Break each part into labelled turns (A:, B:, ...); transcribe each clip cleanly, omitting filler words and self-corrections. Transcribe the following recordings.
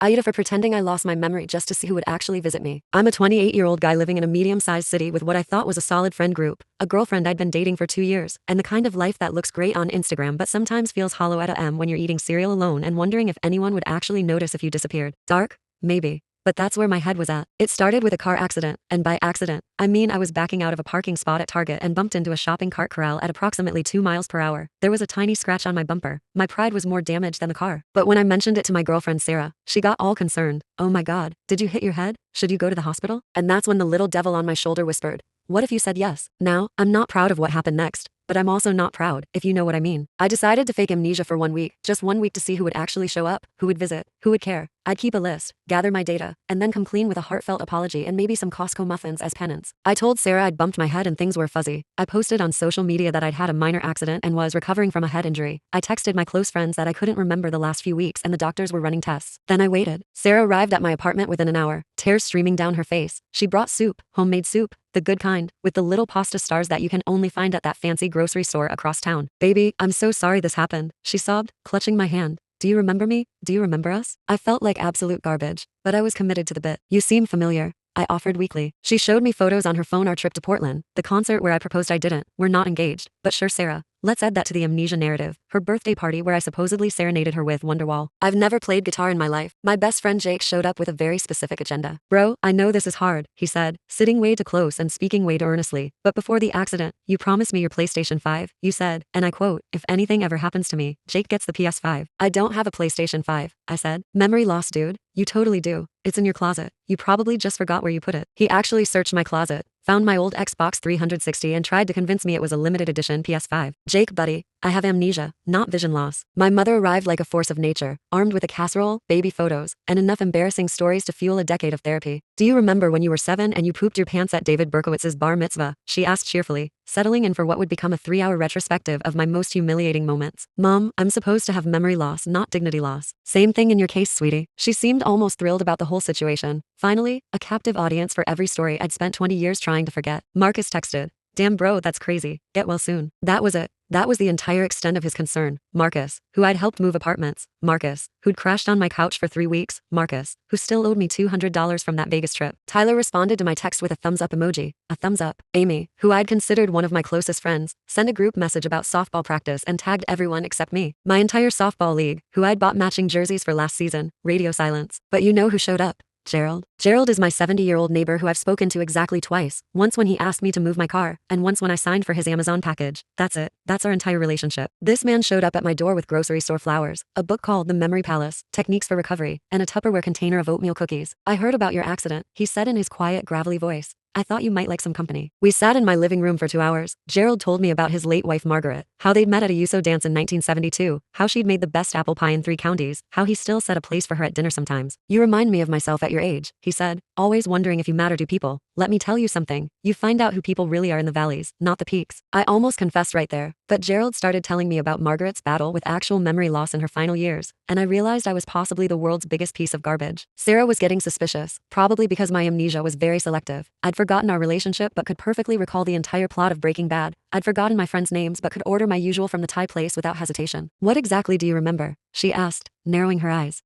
A: AITA for pretending I lost my memory just to see who would actually visit me. I'm a 28-year-old guy living in a medium-sized city with what I thought was a solid friend group, a girlfriend I'd been dating for 2 years, and the kind of life that looks great on Instagram but sometimes feels hollow at a M when you're eating cereal alone and wondering if anyone would actually notice if you disappeared. Dark? Maybe. But that's where my head was at. It started with a car accident, and by accident, I mean I was backing out of a parking spot at Target and bumped into a shopping cart corral at approximately 2 miles per hour. There was a tiny scratch on my bumper. My pride was more damaged than the car. But when I mentioned it to my girlfriend Sarah, she got all concerned. Oh my god, did you hit your head? Should you go to the hospital? And that's when the little devil on my shoulder whispered, what if you said yes? Now, I'm not proud of what happened next. But I'm also not proud, if you know what I mean. I decided to fake amnesia for 1 week, just 1 week to see who would actually show up, who would visit, who would care. I'd keep a list, gather my data, and then come clean with a heartfelt apology and maybe some Costco muffins as penance. I told Sarah I'd bumped my head and things were fuzzy. I posted on social media that I'd had a minor accident and was recovering from a head injury. I texted my close friends that I couldn't remember the last few weeks and the doctors were running tests. Then I waited. Sarah arrived at my apartment within an hour, tears streaming down her face. She brought soup, homemade soup, the good kind, with the little pasta stars that you can only find at that fancy grocery store across town. Baby, I'm so sorry this happened, she sobbed, clutching my hand. Do you remember me? Do you remember us? I felt like absolute garbage, but I was committed to the bit. You seem familiar, I offered weakly. She showed me photos on her phone, our trip to Portland, the concert where I proposed. I didn't. We're not engaged, but sure, Sarah. Let's add that to the amnesia narrative. Her birthday party where I supposedly serenaded her with Wonderwall. I've never played guitar in my life. My best friend Jake showed up with a very specific agenda. Bro, I know this is hard, he said, sitting way too close and speaking way too earnestly. But before the accident, you promised me your PlayStation 5, you said, and I quote, if anything ever happens to me, Jake gets the PS5. I don't have a PlayStation 5, I said. Memory loss, dude. You totally do. It's in your closet. You probably just forgot where you put it. He actually searched my closet, found my old Xbox 360 and tried to convince me it was a limited edition PS5. Jake, buddy, I have amnesia, not vision loss. My mother arrived like a force of nature, armed with a casserole, baby photos, and enough embarrassing stories to fuel a decade of therapy. Do you remember when you were 7 and you pooped your pants at David Berkowitz's bar mitzvah? She asked cheerfully, settling in for what would become a 3-hour retrospective of my most humiliating moments. Mom, I'm supposed to have memory loss, not dignity loss. Same thing in your case, sweetie. She seemed almost thrilled about the whole situation. Finally, a captive audience for every story I'd spent 20 years trying to forget. Marcus texted, damn bro, that's crazy. Get well soon. That was it. That was the entire extent of his concern. Marcus, who I'd helped move apartments. Marcus, who'd crashed on my couch for 3 weeks. Marcus, who still owed me $200 from that Vegas trip. Tyler responded to my text with a thumbs up emoji. A thumbs up. Amy, who I'd considered one of my closest friends, sent a group message about softball practice and tagged everyone except me. My entire softball league, who I'd bought matching jerseys for last season. Radio silence. But you know who showed up? Gerald. Gerald is my 70-year-old neighbor who I've spoken to exactly twice, once when he asked me to move my car, and once when I signed for his Amazon package. That's it. That's our entire relationship. This man showed up at my door with grocery store flowers, a book called The Memory Palace, Techniques for Recovery, and a Tupperware container of oatmeal cookies. I heard about your accident, he said in his quiet, gravelly voice. I thought you might like some company. We sat in my living room for 2 hours. Gerald told me about his late wife Margaret, how they'd met at a USO dance in 1972, how she'd made the best apple pie in 3 counties, how he still set a place for her at dinner sometimes. You remind me of myself at your age, he said, always wondering if you matter to people. Let me tell you something. You find out who people really are in the valleys, not the peaks. I almost confessed right there, but Gerald started telling me about Margaret's battle with actual memory loss in her final years, and I realized I was possibly the world's biggest piece of garbage. Sarah was getting suspicious, probably because my amnesia was very selective. I'd forgotten our relationship but could perfectly recall the entire plot of Breaking Bad. I'd forgotten my friends' names but could order my usual from the Thai place without hesitation. What exactly do you remember? She asked, narrowing her eyes.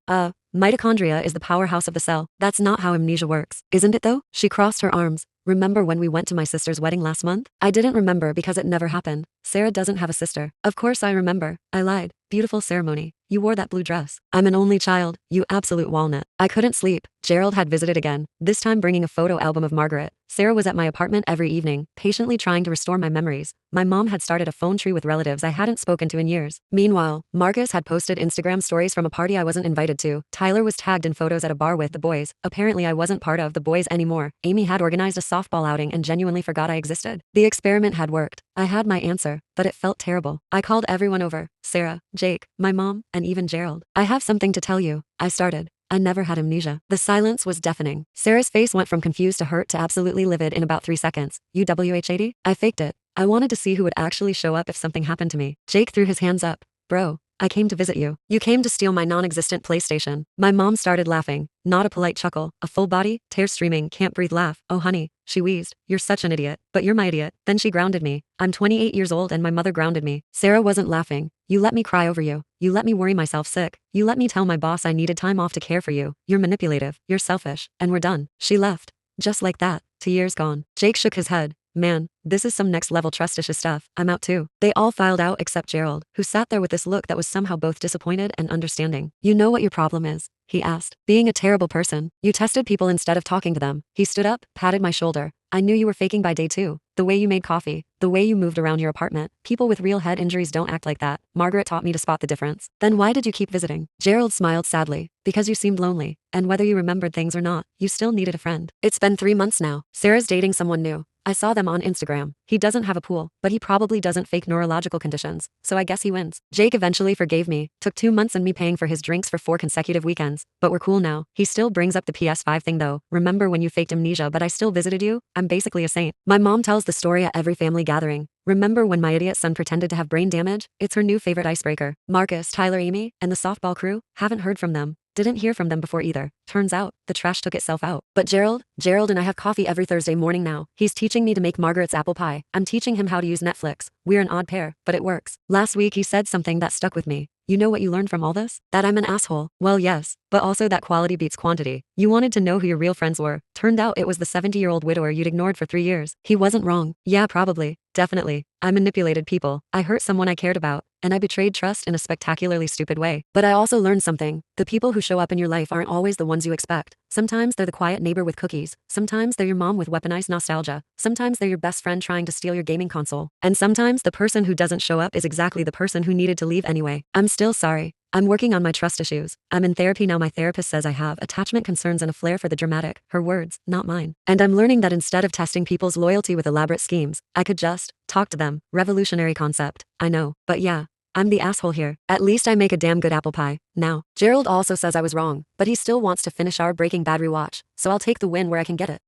A: Mitochondria is the powerhouse of the cell. That's not how amnesia works. Isn't it though? She crossed her arms. Remember when we went to my sister's wedding last month? I didn't remember because it never happened. Sarah doesn't have a sister. Of course I remember. I lied. Beautiful ceremony. You wore that blue dress. I'm an only child, you absolute walnut. I couldn't sleep. Gerald had visited again, this time bringing a photo album of Margaret. Sarah was at my apartment every evening, patiently trying to restore my memories. My mom had started a phone tree with relatives I hadn't spoken to in years. Meanwhile, Marcus had posted Instagram stories from a party I wasn't invited to. Tyler was tagged in photos at a bar with the boys. Apparently I wasn't part of the boys anymore. Amy had organized a softball outing and genuinely forgot I existed. The experiment had worked. I had my answer, but it felt terrible. I called everyone over. Sarah, Jake, my mom, and even Gerald. I have something to tell you, I started. I never had amnesia. The silence was deafening. Sarah's face went from confused to hurt to absolutely livid in about 3 seconds. UWH80? I faked it. I wanted to see who would actually show up if something happened to me. Jake threw his hands up. Bro, I came to visit you. You came to steal my non-existent PlayStation. My mom started laughing. Not a polite chuckle, a full body, tears streaming, can't breathe laugh. Oh honey, she wheezed. You're such an idiot. But you're my idiot. Then she grounded me. I'm 28 years old and my mother grounded me. Sarah wasn't laughing. You let me cry over you. You let me worry myself sick. You let me tell my boss I needed time off to care for you. You're manipulative. You're selfish. And we're done. She left. Just like that. 2 years gone. Jake shook his head. Man, this is some next level trust issues stuff. I'm out too. They all filed out except Gerald, who sat there with this look that was somehow both disappointed and understanding. You know what your problem is? He asked. Being a terrible person. You tested people instead of talking to them. He stood up, patted my shoulder. I knew you were faking by day 2. The way you made coffee, the way you moved around your apartment. People with real head injuries don't act like that. Margaret taught me to spot the difference. Then why did you keep visiting? Gerald smiled sadly. Because you seemed lonely. And whether you remembered things or not, you still needed a friend. It's been 3 months now. Sarah's dating someone new. I saw them on Instagram. He doesn't have a pool, but he probably doesn't fake neurological conditions, so I guess he wins. Jake eventually forgave me. Took 2 months and me paying for his drinks for 4 consecutive weekends. But we're cool now. He still brings up the PS5 thing though. Remember when you faked amnesia but I still visited you? I'm basically a saint. My mom tells the story at every family gathering. Remember when my idiot son pretended to have brain damage? It's her new favorite icebreaker. Marcus, Tyler, Amy, and the softball crew? Haven't heard from them. Didn't hear from them before either. Turns out, the trash took itself out. But Gerald and I have coffee every Thursday morning now. He's teaching me to make Margaret's apple pie. I'm teaching him how to use Netflix. We're an odd pair, but it works. Last week he said something that stuck with me. You know what you learned from all this? That I'm an asshole. Well, yes, but also that quality beats quantity. You wanted to know who your real friends were. Turned out it was the 70-year-old widower you'd ignored for 3 years. He wasn't wrong. Yeah, probably. Definitely. I manipulated people. I hurt someone I cared about. And I betrayed trust in a spectacularly stupid way. But I also learned something. The people who show up in your life aren't always the ones you expect. Sometimes they're the quiet neighbor with cookies. Sometimes they're your mom with weaponized nostalgia. Sometimes they're your best friend trying to steal your gaming console. And sometimes the person who doesn't show up is exactly the person who needed to leave anyway. I'm still sorry. I'm working on my trust issues. I'm in therapy now. My therapist says I have attachment concerns and a flair for the dramatic. Her words, not mine. And I'm learning that instead of testing people's loyalty with elaborate schemes, I could just talk to them. Revolutionary concept. I know. But yeah. I'm the asshole here. At least I make a damn good apple pie. Now, Gerald also says I was wrong, but he still wants to finish our Breaking Bad rewatch, so I'll take the win where I can get it.